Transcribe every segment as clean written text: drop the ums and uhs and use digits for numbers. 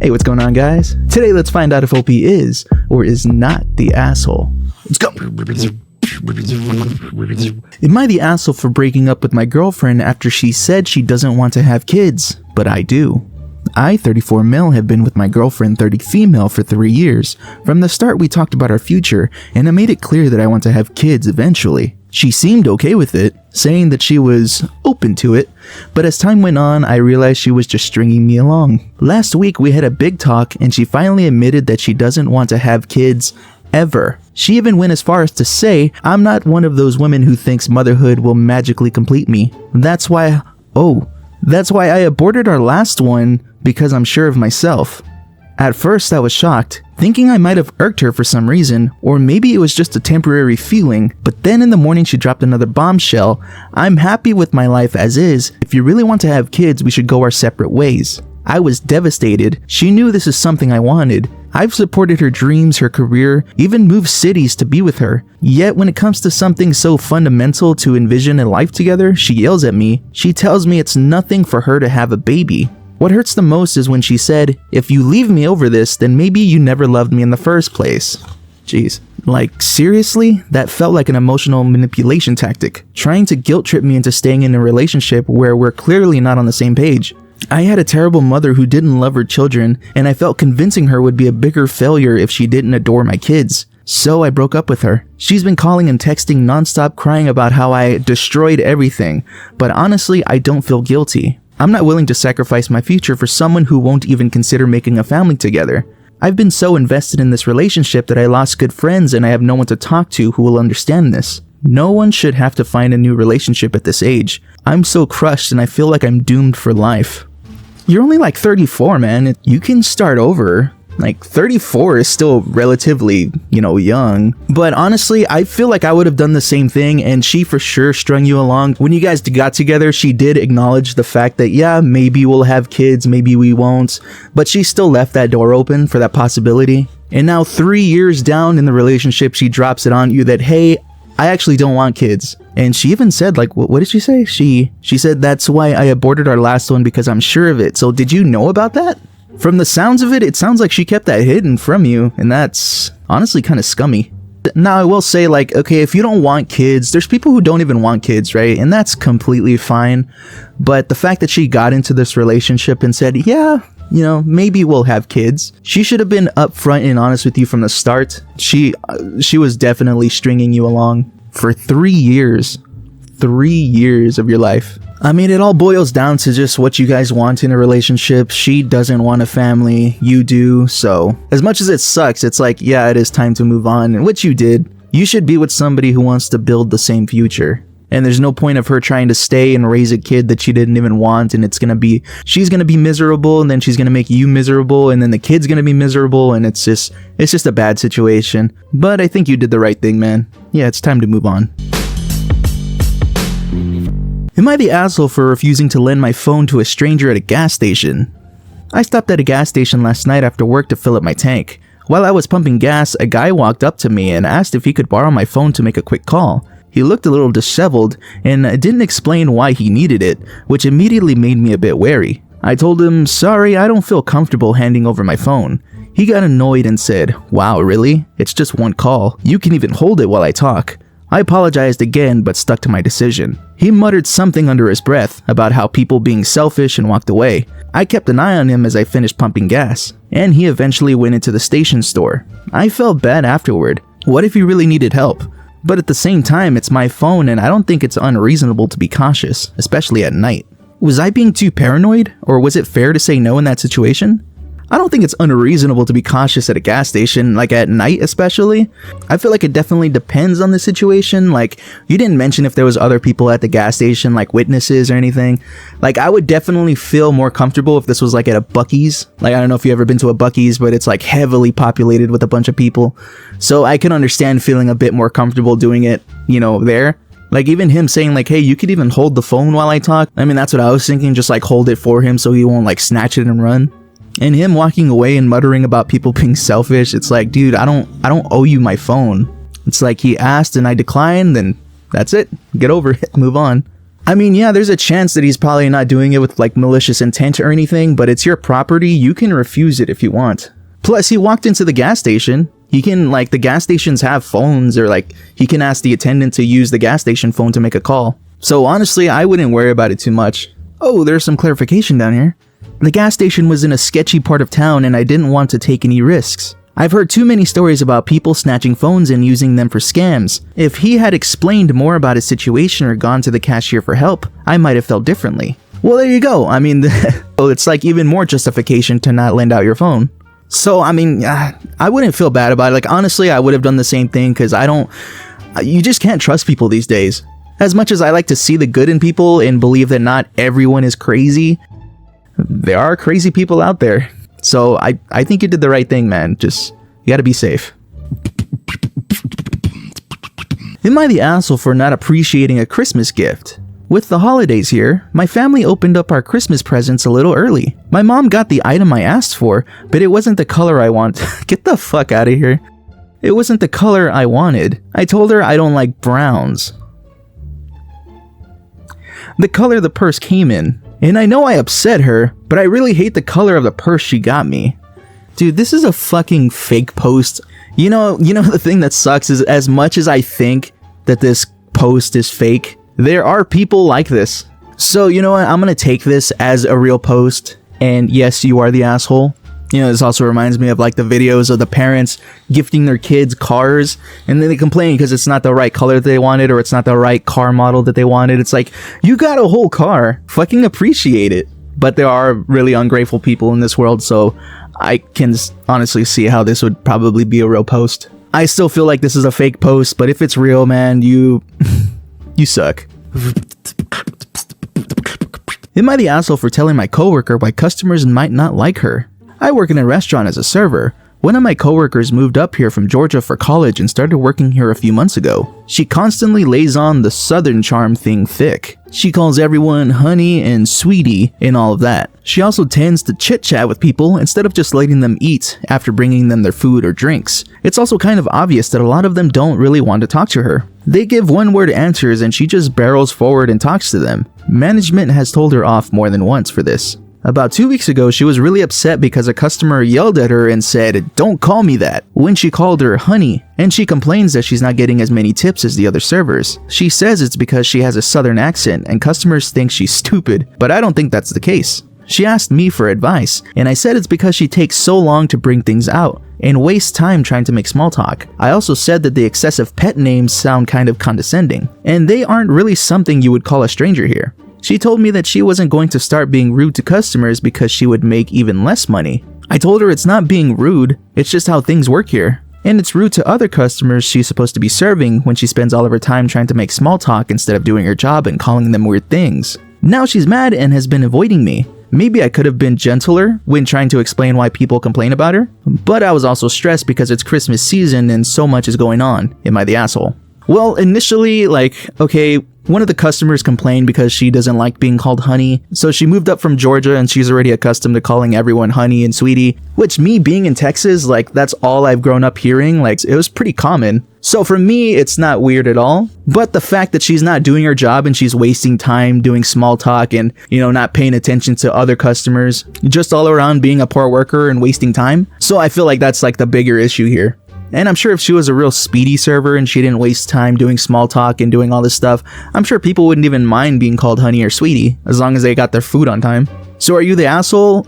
Hey, what's going on, guys? Today, let's find out if OP is or is not the asshole. Let's go! Am I the asshole for breaking up with my girlfriend after she said she doesn't want to have kids? But I do. I, 34 male, have been with my girlfriend, 30 female, for 3 years. From the start, we talked about our future, and I made it clear that I want to have kids eventually. She seemed okay with it, saying that she was open to it, but as time went on, I realized she was just stringing me along. Last week, we had a big talk, and she finally admitted that she doesn't want to have kids ever. She even went as far as to say, I'm not one of those women who thinks motherhood will magically complete me. That's why I aborted our last one, because I'm sure of myself. At first, I was shocked, thinking I might have irked her for some reason, or maybe it was just a temporary feeling, but then in the morning she dropped another bombshell. I'm happy with my life as is. If you really want to have kids, we should go our separate ways. I was devastated. She knew this is something I wanted. I've supported her dreams, her career, even moved cities to be with her. Yet when it comes to something so fundamental to envision a life together, she yells at me. She tells me it's nothing for her to have a baby. What hurts the most is when she said, if you leave me over this, then maybe you never loved me in the first place. Jeez. Like, seriously? That felt like an emotional manipulation tactic, trying to guilt trip me into staying in a relationship where we're clearly not on the same page. I had a terrible mother who didn't love her children, and I felt convincing her would be a bigger failure if she didn't adore my kids. So I broke up with her. She's been calling and texting nonstop, crying about how I destroyed everything, but honestly, I don't feel guilty. I'm not willing to sacrifice my future for someone who won't even consider making a family together. I've been so invested in this relationship that I lost good friends and I have no one to talk to who will understand this. No one should have to find a new relationship at this age. I'm so crushed and I feel like I'm doomed for life. You're only like 34, man. You can start over. Like, 34 is still relatively, young. But honestly, I feel like I would have done the same thing, and she for sure strung you along. When you guys got together, she did acknowledge the fact that, yeah, maybe we'll have kids, maybe we won't. But she still left that door open for that possibility. And now 3 years down in the relationship, she drops it on you that, hey, I actually don't want kids. And she even said, like, what did she say? She said, that's why I aborted our last one, because I'm sure of it. So did you know about that? From the sounds of it, it sounds like she kept that hidden from you, and that's honestly kind of scummy. Now, I will say, like, okay, if you don't want kids, there's people who don't even want kids, right? And that's completely fine. But the fact that she got into this relationship and said, yeah, maybe we'll have kids. She should have been upfront and honest with you from the start. She was definitely stringing you along for 3 years. 3 years of your life. I mean, it all boils down to just what you guys want in a relationship. She doesn't want a family, you do, so as much as it sucks, it's like, yeah, it is time to move on, and which you did. You should be with somebody who wants to build the same future. And there's no point of her trying to stay and raise a kid that she didn't even want, and she's gonna be miserable, and then she's gonna make you miserable, and then the kid's gonna be miserable, and it's just a bad situation. But I think you did the right thing, man. Yeah, it's time to move on. Am I the asshole for refusing to lend my phone to a stranger at a gas station? I stopped at a gas station last night after work to fill up my tank. While I was pumping gas, a guy walked up to me and asked if he could borrow my phone to make a quick call. He looked a little disheveled and didn't explain why he needed it, which immediately made me a bit wary. I told him, sorry, I don't feel comfortable handing over my phone. He got annoyed and said, wow, really? It's just one call. You can even hold it while I talk. I apologized again, but stuck to my decision. He muttered something under his breath about how people being selfish and walked away. I kept an eye on him as I finished pumping gas, and he eventually went into the station store. I felt bad afterward. What if he really needed help? But at the same time, it's my phone and I don't think it's unreasonable to be cautious, especially at night. Was I being too paranoid, or was it fair to say no in that situation? I don't think it's unreasonable to be cautious at a gas station, like at night especially. I feel like it definitely depends on the situation. Like, you didn't mention if there was other people at the gas station, like witnesses or anything. Like, I would definitely feel more comfortable if this was like at a Buc-ee's. Like, I don't know if you've ever been to a Buc-ee's, but it's like heavily populated with a bunch of people. So I can understand feeling a bit more comfortable doing it, there. Like, even him saying like, hey, you could even hold the phone while I talk. I mean, that's what I was thinking, just like hold it for him so he won't like snatch it and run. And him walking away and muttering about people being selfish, it's like, dude, I don't owe you my phone. It's like he asked and I declined, then that's it. Get over it. Move on. I mean, yeah, there's a chance that he's probably not doing it with like malicious intent or anything, but it's your property. You can refuse it if you want. Plus, he walked into the gas station. He can, like, the gas stations have phones, or like he can ask the attendant to use the gas station phone to make a call. So honestly, I wouldn't worry about it too much. Oh, there's some clarification down here. The gas station was in a sketchy part of town and I didn't want to take any risks. I've heard too many stories about people snatching phones and using them for scams. If he had explained more about his situation or gone to the cashier for help, I might have felt differently. Well, there you go. I mean, it's like even more justification to not lend out your phone. So, I mean, I wouldn't feel bad about it. Like, honestly, I would have done the same thing because you just can't trust people these days. As much as I like to see the good in people and believe that not everyone is crazy, there are crazy people out there. So I think you did the right thing, man. Just, you gotta be safe. Am I the asshole for not appreciating a Christmas gift? With the holidays here, my family opened up our Christmas presents a little early. My mom got the item I asked for, but it wasn't the color I want. Get the fuck out of here. It wasn't the color I wanted. I told her I don't like browns. The color the purse came in. And I know I upset her, but I really hate the color of the purse she got me. Dude, this is a fucking fake post. You know the thing that sucks is, as much as I think that this post is fake, there are people like this. So, you know what? I'm gonna take this as a real post. And yes, you are the asshole. You know, this also reminds me of like the videos of the parents gifting their kids cars, and then they complain because it's not the right color that they wanted, or it's not the right car model that they wanted. It's like, you got a whole car. Fucking appreciate it. But there are really ungrateful people in this world, so I can honestly see how this would probably be a real post. I still feel like this is a fake post, but if it's real, man, you suck. Am I the asshole for telling my coworker why customers might not like her? I work in a restaurant as a server. One of my coworkers moved up here from Georgia for college and started working here a few months ago. She constantly lays on the southern charm thing thick. She calls everyone honey and sweetie and all of that. She also tends to chit-chat with people instead of just letting them eat after bringing them their food or drinks. It's also kind of obvious that a lot of them don't really want to talk to her. They give one-word answers and she just barrels forward and talks to them. Management has told her off more than once for this. About 2 weeks ago, she was really upset because a customer yelled at her and said, "Don't call me that," when she called her honey, and she complains that she's not getting as many tips as the other servers. She says it's because she has a southern accent and customers think she's stupid, but I don't think that's the case. She asked me for advice, and I said it's because she takes so long to bring things out and wastes time trying to make small talk. I also said that the excessive pet names sound kind of condescending, and they aren't really something you would call a stranger here. She told me that she wasn't going to start being rude to customers because she would make even less money. I told her it's not being rude, it's just how things work here. And it's rude to other customers she's supposed to be serving when she spends all of her time trying to make small talk instead of doing her job and calling them weird things. Now she's mad and has been avoiding me. Maybe I could have been gentler when trying to explain why people complain about her, but I was also stressed because it's Christmas season and so much is going on. Am I the asshole? Well, initially, okay, one of the customers complained because she doesn't like being called honey, so she moved up from Georgia and she's already accustomed to calling everyone honey and sweetie, which, me being in Texas, that's all I've grown up hearing, it was pretty common. So for me, it's not weird at all, but the fact that she's not doing her job and she's wasting time doing small talk and, not paying attention to other customers, just all around being a poor worker and wasting time. So I feel like that's the bigger issue here. And I'm sure if she was a real speedy server and she didn't waste time doing small talk and doing all this stuff, I'm sure people wouldn't even mind being called honey or sweetie, as long as they got their food on time. So are you the asshole?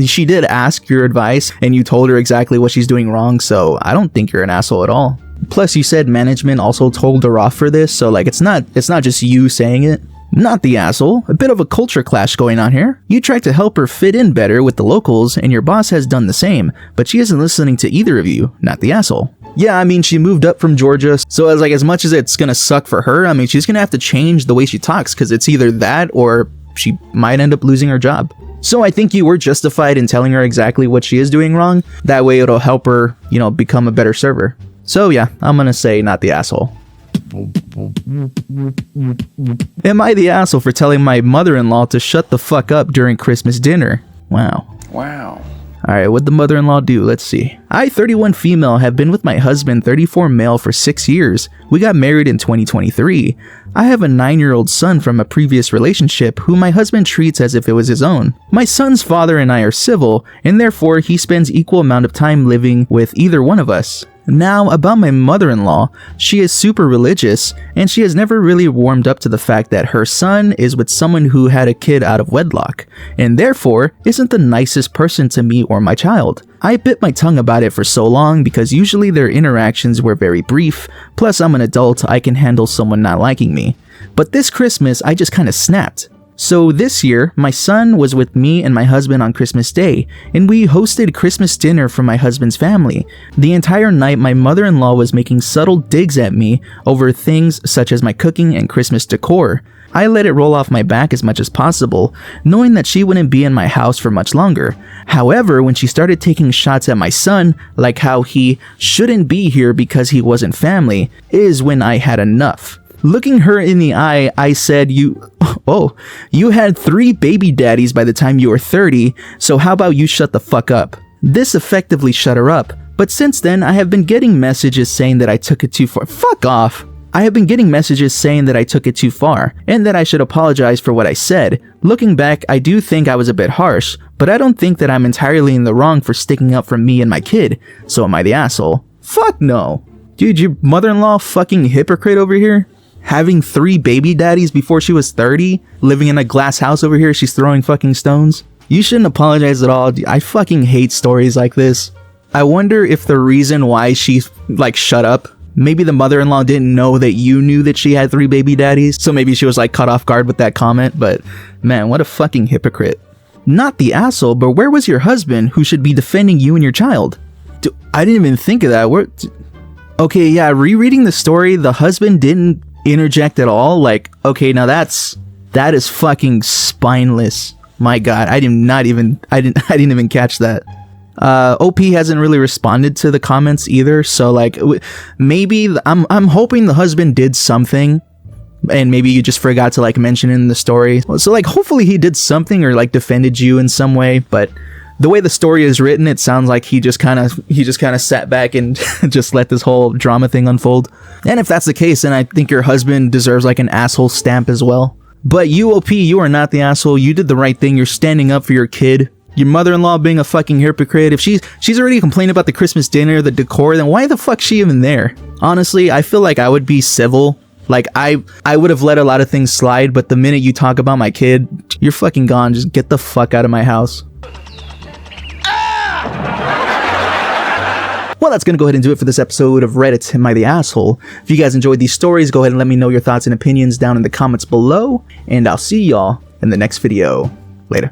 She did ask your advice and you told her exactly what she's doing wrong, so I don't think you're an asshole at all. Plus, you said management also told her off for this, so it's not just you saying it. Not the asshole. A bit of a culture clash going on here. You tried to help her fit in better with the locals, and your boss has done the same, but she isn't listening to either of you. Not the asshole. Yeah, she moved up from Georgia, so as much as it's gonna suck for her, she's gonna have to change the way she talks, because it's either that or she might end up losing her job. So I think you were justified in telling her exactly what she is doing wrong. That way it'll help her, become a better server. So yeah, I'm gonna say not the asshole. Am I the asshole for telling my mother-in-law to shut the fuck up during Christmas dinner? Wow. Alright, what'd the mother-in-law do? Let's see. I, 31 female, have been with my husband, 34 male, for 6 years. We got married in 2023. I have a 9-year-old son from a previous relationship who my husband treats as if it was his own. My son's father and I are civil, and therefore he spends equal amount of time living with either one of us. Now, about my mother-in-law, she is super religious, and she has never really warmed up to the fact that her son is with someone who had a kid out of wedlock, and therefore isn't the nicest person to me or my child. I bit my tongue about it for so long because usually their interactions were very brief, plus I'm an adult, I can handle someone not liking me. But this Christmas, I just kinda snapped. So this year, my son was with me and my husband on Christmas Day, and we hosted Christmas dinner for my husband's family. The entire night, my mother-in-law was making subtle digs at me over things such as my cooking and Christmas decor. I let it roll off my back as much as possible, knowing that she wouldn't be in my house for much longer. However, when she started taking shots at my son, like how he shouldn't be here because he wasn't family, is when I had enough. Looking her in the eye, I said, you had 3 baby daddies by the time you were 30, so how about you shut the fuck up? This effectively shut her up, but since then I have been getting messages saying that I took it too far. Fuck off! I have been getting messages saying that I took it too far, and that I should apologize for what I said. Looking back, I do think I was a bit harsh, but I don't think that I'm entirely in the wrong for sticking up for me and my kid, so am I the asshole? Fuck no! Dude, your mother-in-law fucking hypocrite over here? Having 3 baby daddies before she was 30, living in a glass house over here, she's throwing fucking stones. You shouldn't apologize at all. I fucking hate stories like this. I wonder if the reason why she like shut up, maybe the mother-in-law didn't know that you knew that she had 3 baby daddies, so maybe she was like caught off guard with that comment, but man, what a fucking hypocrite. Not the asshole, but where was your husband who should be defending you and your child? Dude, I didn't even think of that. Okay, yeah, rereading the story, the husband didn't interject at all. Like, okay, now that is fucking spineless. My god, I didn't even catch that. OP hasn't really responded to the comments either, so like maybe I'm hoping the husband did something and maybe you just forgot to like mention it in the story. So like hopefully he did something or like defended you in some way, but the way the story is written, it sounds like he just kind of sat back and just let this whole drama thing unfold. And if that's the case, then I think your husband deserves like an asshole stamp as well. But you, OP, you are not the asshole. You did the right thing. You're standing up for your kid. Your mother-in-law being a fucking hypocrite. If she's already complaining about the Christmas dinner, the decor, then why the fuck's she even there? Honestly, I feel like I would be civil. Like, I would have let a lot of things slide, but the minute you talk about my kid, you're fucking gone. Just get the fuck out of my house. Well, that's going to go ahead and do it for this episode of Reddit, Am I the Asshole? If you guys enjoyed these stories, go ahead and let me know your thoughts and opinions down in the comments below, and I'll see y'all in the next video. Later.